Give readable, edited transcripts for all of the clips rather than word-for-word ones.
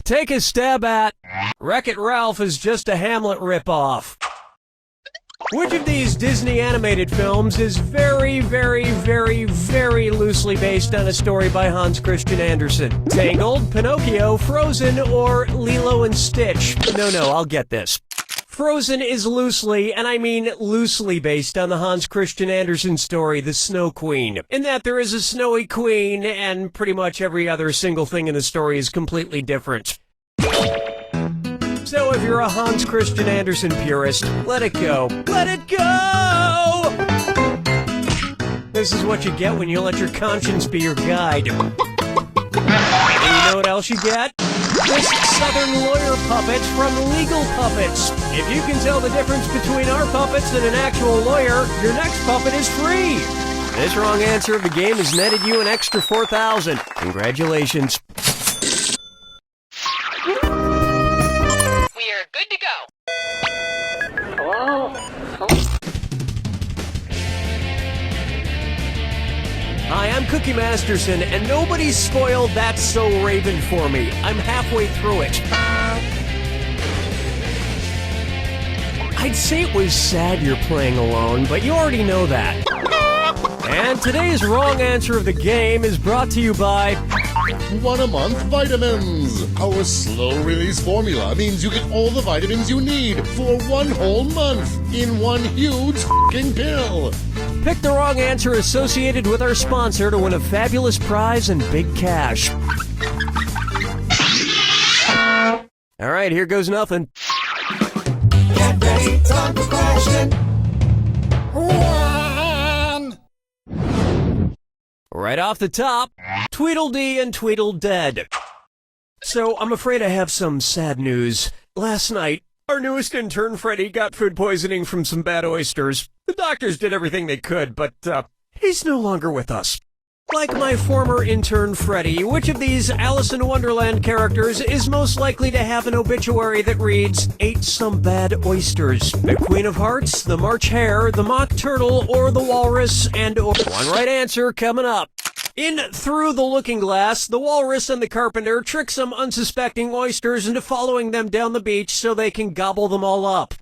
Take a stab at Wreck-It Ralph is just a Hamlet ripoff. Which of these Disney animated films is very, very, very, very loosely based on a story by Hans Christian Andersen? Tangled, Pinocchio, Frozen, or Lilo and Stitch? No, I'll get this. Frozen is loosely, and I mean loosely, based on the Hans Christian Andersen story, The Snow Queen, in that there is a snowy queen, and pretty much every other single thing in the story is completely different. So if you're a Hans Christian Andersen purist, let it go. Let it go! This is what you get when you let your conscience be your guide. And you know what else you get? This Southern lawyer puppet from Legal Puppets. If you can tell the difference between our puppets and an actual lawyer, your next puppet is free. This wrong answer of the game has netted you an extra $4,000. Congratulations. We're good to go. Hello? Hi, I'm Cookie Masterson, and nobody spoiled That's So Raven for me. I'm halfway through it. I'd say it was sad you're playing alone, but you already know that. And today's wrong answer of the game is brought to you by 1 a month vitamins. Our slow release formula means you get all the vitamins you need for 1 whole month in one huge f***ing pill. Pick the wrong answer associated with our sponsor to win a fabulous prize and big cash. All right, here goes nothing. Get ready, time for question 1. Right off the top, Tweedledee and Tweedledead. So, I'm afraid I have some sad news. Last night, our newest intern, Freddy, got food poisoning from some bad oysters. The doctors did everything they could, but, he's no longer with us. Like my former intern, Freddy, which of these Alice in Wonderland characters is most likely to have an obituary that reads, ate some bad oysters? The Queen of Hearts, the March Hare, the Mock Turtle, or the Walrus, and one right answer coming up. In Through the Looking Glass, the walrus and the carpenter trick some unsuspecting oysters into following them down the beach so they can gobble them all up.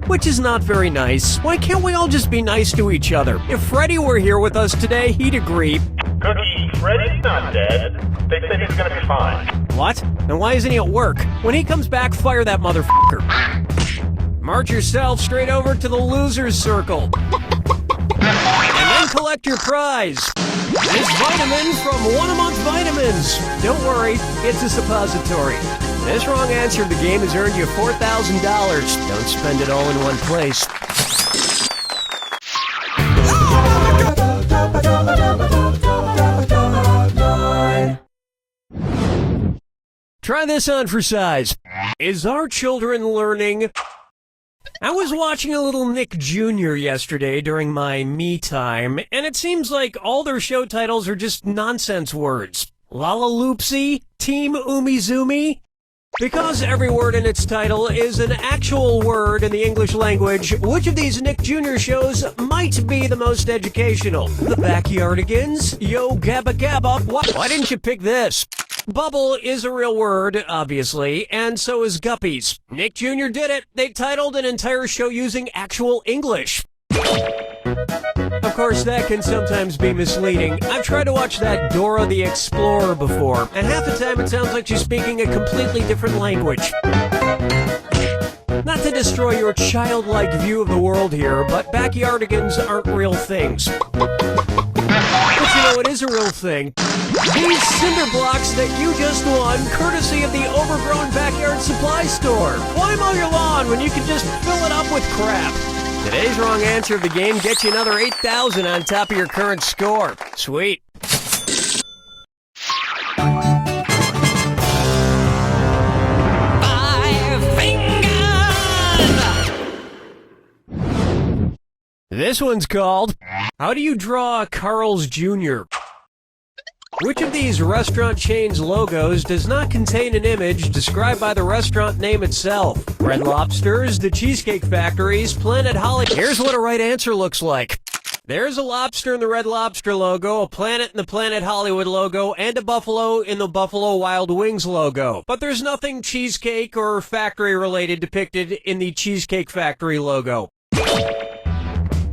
Which is not very nice. Why can't we all just be nice to each other? If Freddy were here with us today, he'd agree. Cookie, Freddy's not dead. They said he's gonna be fine. What? And why isn't he at work? When he comes back, fire that motherfucker. March yourself straight over to the loser's circle. And then collect your prize. This vitamin from 1 a month vitamins. Don't worry, it's a suppository. This wrong answer of the game has earned you $4,000. Don't spend it all in one place. Try this on for size. Is our children learning? I was watching a little Nick Jr. yesterday during my me time, and it seems like all their show titles are just nonsense words. Lalaloopsy, Team Umizoomi. Because every word in its title is an actual word in the English language, which of these Nick Jr. shows might be the most educational? The Backyardigans? Yo Gabba Gabba? Why didn't you pick this? Bubble is a real word, obviously, and so is guppies. Nick Jr. did it. They titled an entire show using actual English. Of course, that can sometimes be misleading. I've tried to watch that Dora the Explorer before, and half the time it sounds like she's speaking a completely different language. Not to destroy your childlike view of the world here, but Backyardigans aren't real things. But you know, it is a real thing. These cinder blocks that you just won, courtesy of the Overgrown Backyard Supply Store. Why mow your lawn when you can just fill it up with crap? Today's wrong answer of the game gets you another $8,000 on top of your current score. Sweet. Five fingers! This one's called, How Do You Draw a Carl's Jr.? Which of these restaurant chains' logos does not contain an image described by the restaurant name itself? Red Lobster's, the Cheesecake Factory's, Planet Holly. Here's what a right answer looks like. There's a lobster in the Red Lobster logo, a planet in the Planet Hollywood logo, and a buffalo in the Buffalo Wild Wings logo. But there's nothing cheesecake or factory related depicted in the Cheesecake Factory logo.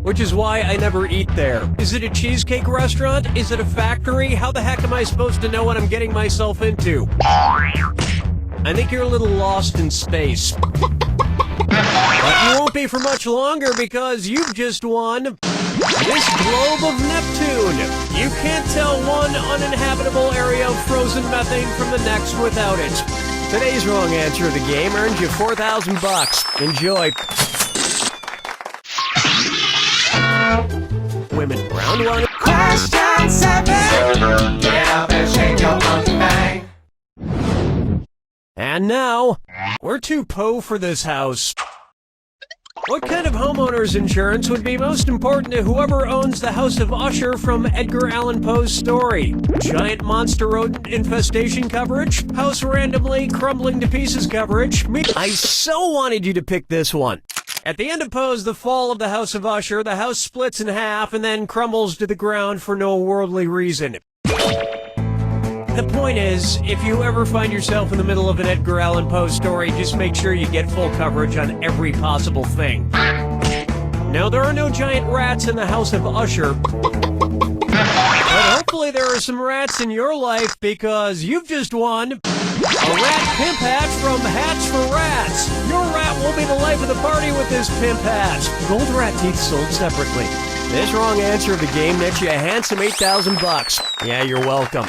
Which is why I never eat there. Is it a cheesecake restaurant? Is it a factory? How the heck am I supposed to know what I'm getting myself into? I think you're a little lost in space. But you won't be for much longer because you've just won this globe of Neptune. You can't tell one uninhabitable area of frozen methane from the next without it. Today's wrong answer of the game earned you $4,000. Enjoy. Women, round one. Question 7. Get up and shake your monkey bang. And now, we're too po for this house. What kind of homeowner's insurance would be most important to whoever owns the House of Usher from Edgar Allan Poe's story? Giant monster rodent infestation coverage? House randomly crumbling to pieces coverage? I so wanted you to pick this one. At the end of Poe's The Fall of the House of Usher, the house splits in half and then crumbles to the ground for no worldly reason. The point is, if you ever find yourself in the middle of an Edgar Allan Poe story, just make sure you get full coverage on every possible thing. Now, there are no giant rats in the House of Usher, but hopefully there are some rats in your life because you've just won a rat pimp hat from Hats for Rats. Your rat will be the life of the party with this pimp hat. Gold rat teeth sold separately. This wrong answer of the game nets you a handsome $8,000. Yeah, you're welcome.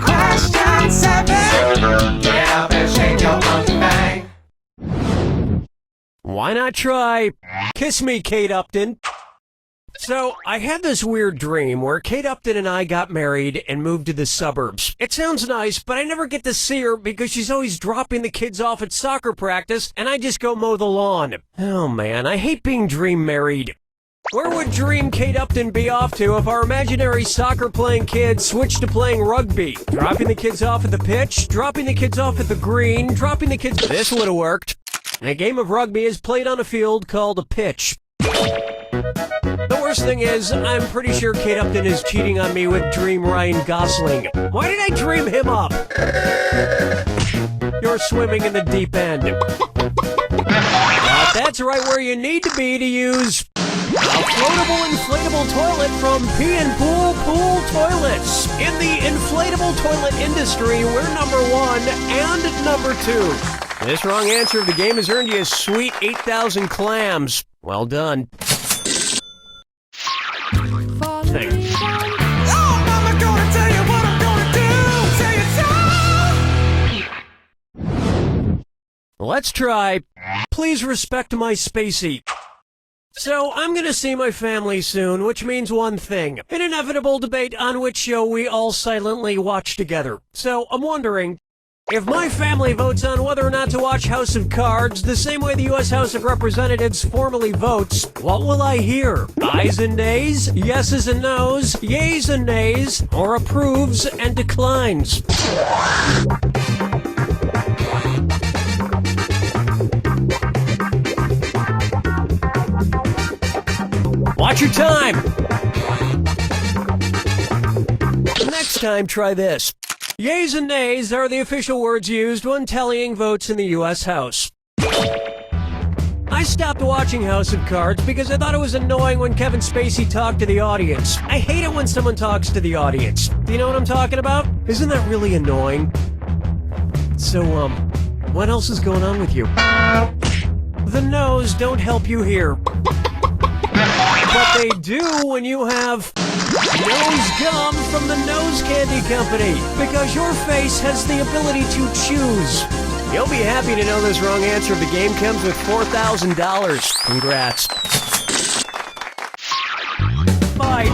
Question 7. Get up and shake your monkey bang. Why not try Kiss Me, Kate Upton? So, I had this weird dream where Kate Upton and I got married and moved to the suburbs. It sounds nice, but I never get to see her because she's always dropping the kids off at soccer practice and I just go mow the lawn. Oh man, I hate being dream married. Where would Dream Kate Upton be off to if our imaginary soccer-playing kids switched to playing rugby? Dropping the kids off at the pitch, dropping the kids off at the green, dropping the kids... This would have worked. A game of rugby is played on a field called a pitch. The worst thing is, I'm pretty sure Kate Upton is cheating on me with Dream Ryan Gosling. Why did I dream him up? You're swimming in the deep end. But that's right where you need to be to use... a floatable inflatable toilet from Pee and Pool Toilets. In the inflatable toilet industry, we're number 1 and number 2. This wrong answer of the game has earned you a sweet 8,000 clams. Well done. Thanks. Oh, mama gonna tell you what I'm gonna do. Say it so. Let's try. Please respect my spacey. So, I'm gonna see my family soon, which means one thing. An inevitable debate on which show we all silently watch together. So, I'm wondering, if my family votes on whether or not to watch House of Cards, the same way the U.S. House of Representatives formally votes, what will I hear? Ayes and nays, yeses and nos, yays and nays, or approves and declines? Watch your time! Next time, try this. Yays and nays are the official words used when tallying votes in the U.S. House. I stopped watching House of Cards because I thought it was annoying when Kevin Spacey talked to the audience. I hate it when someone talks to the audience. Do you know what I'm talking about? Isn't that really annoying? So, what else is going on with you? The no's don't help you here. But they do when you have nose gum from the Nose Candy Company, because your face has the ability to choose. You'll be happy to know this wrong answer of the game comes with $4,000. Congrats. Bye.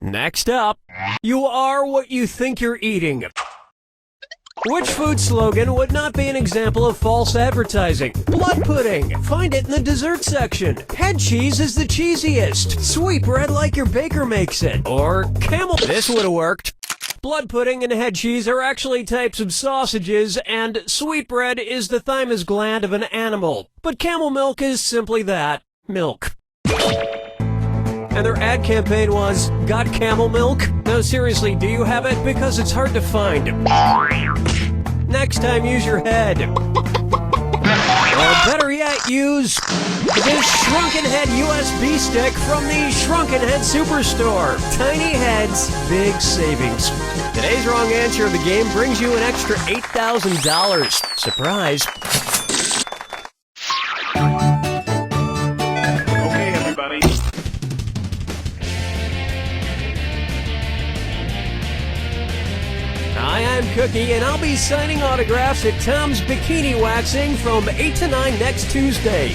Next up, you are what you think you're eating. Which food slogan would not be an example of false advertising? Blood pudding. Find it in the dessert section. Head cheese is the cheesiest. Sweet bread like your baker makes it. Or camel. This would have worked. blood pudding and head cheese are actually types of sausages, and sweetbread is the thymus gland of an animal. But camel milk is simply that, milk. And their ad campaign was, got camel milk? No, seriously, do you have it? Because it's hard to find. Next time, use your head. Or better yet, use this Shrunken Head USB stick from the Shrunken Head Superstore. Tiny heads, big savings. Today's wrong answer of the game brings you an extra $8,000. Surprise. Okay, everybody. Hi, I'm Cookie, and I'll be signing autographs at Tom's Bikini Waxing from 8 to 9 next Tuesday.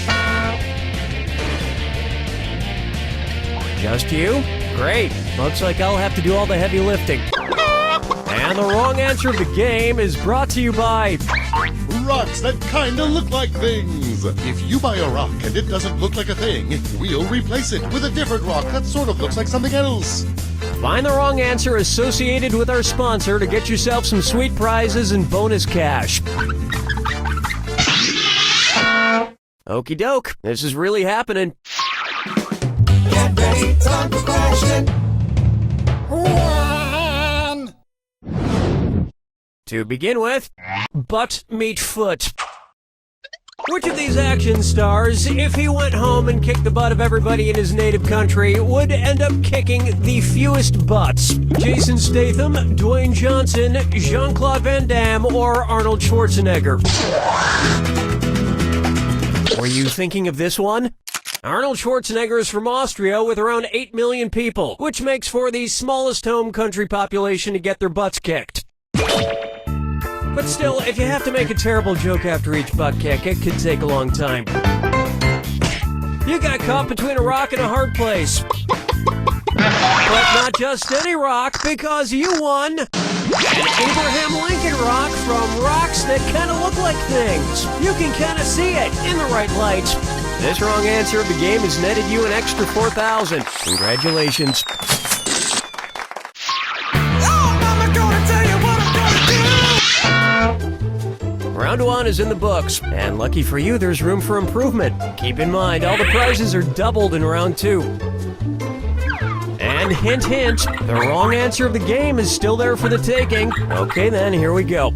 Just you? Great. Looks like I'll have to do all the heavy lifting. And the wrong answer of the game is brought to you by... Rocks that kinda look like things. If you buy a rock and it doesn't look like a thing, we'll replace it with a different rock that sort of looks like something else. Find the wrong answer associated with our sponsor to get yourself some sweet prizes and bonus cash. Okie doke, this is really happening. Get ready, time for question 1. To begin with, butt meet foot. Which of these action stars, if he went home and kicked the butt of everybody in his native country, would end up kicking the fewest butts? Jason Statham, Dwayne Johnson, Jean-Claude Van Damme, or Arnold Schwarzenegger? Were you thinking of this one? Arnold Schwarzenegger is from Austria with around 8 million people, which makes for the smallest home country population to get their butts kicked. But still, if you have to make a terrible joke after each butt kick, it could take a long time. You got caught between a rock and a hard place. But not just any rock, because you won an Abraham Lincoln rock from rocks that kind of look like things. You can kind of see it in the right light. This wrong answer of the game has netted you an extra $4,000. Congratulations. Round 1 is in the books, and lucky for you, there's room for improvement. Keep in mind, all the prizes are doubled in round 2. And hint, hint, the wrong answer of the game is still there for the taking. Okay then, here we go.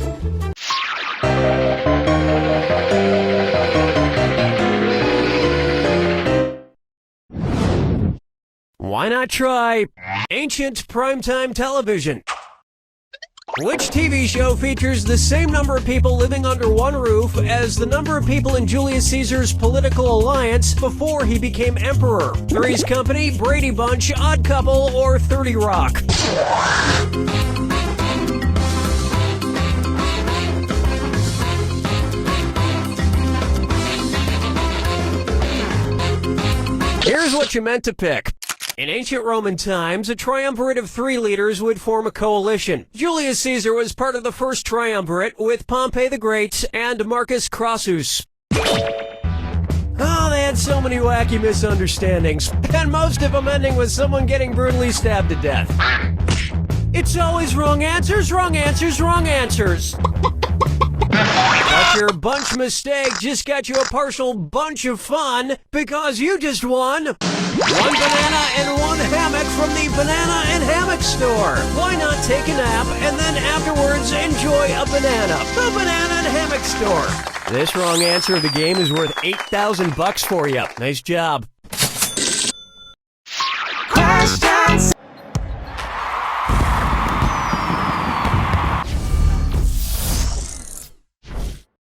Why not try ancient primetime television? Which TV show features the same number of people living under one roof as the number of people in Julius Caesar's political alliance before he became emperor? Three's Company, Brady Bunch, Odd Couple, or 30 Rock? Here's what you meant to pick. In ancient Roman times, a triumvirate of 3 leaders would form a coalition. Julius Caesar was part of the first triumvirate with Pompey the Great and Marcus Crassus. Oh, they had so many wacky misunderstandings, and most of them ending with someone getting brutally stabbed to death. It's always wrong answers, wrong answers, wrong answers. But your bunch mistake just got you a partial bunch of fun because you just won 1 banana and 1 hammock from the Banana and Hammock Store. Why not take a nap and then afterwards enjoy a banana? The Banana and Hammock Store. This wrong answer of the game is worth $8,000 for you. Nice job.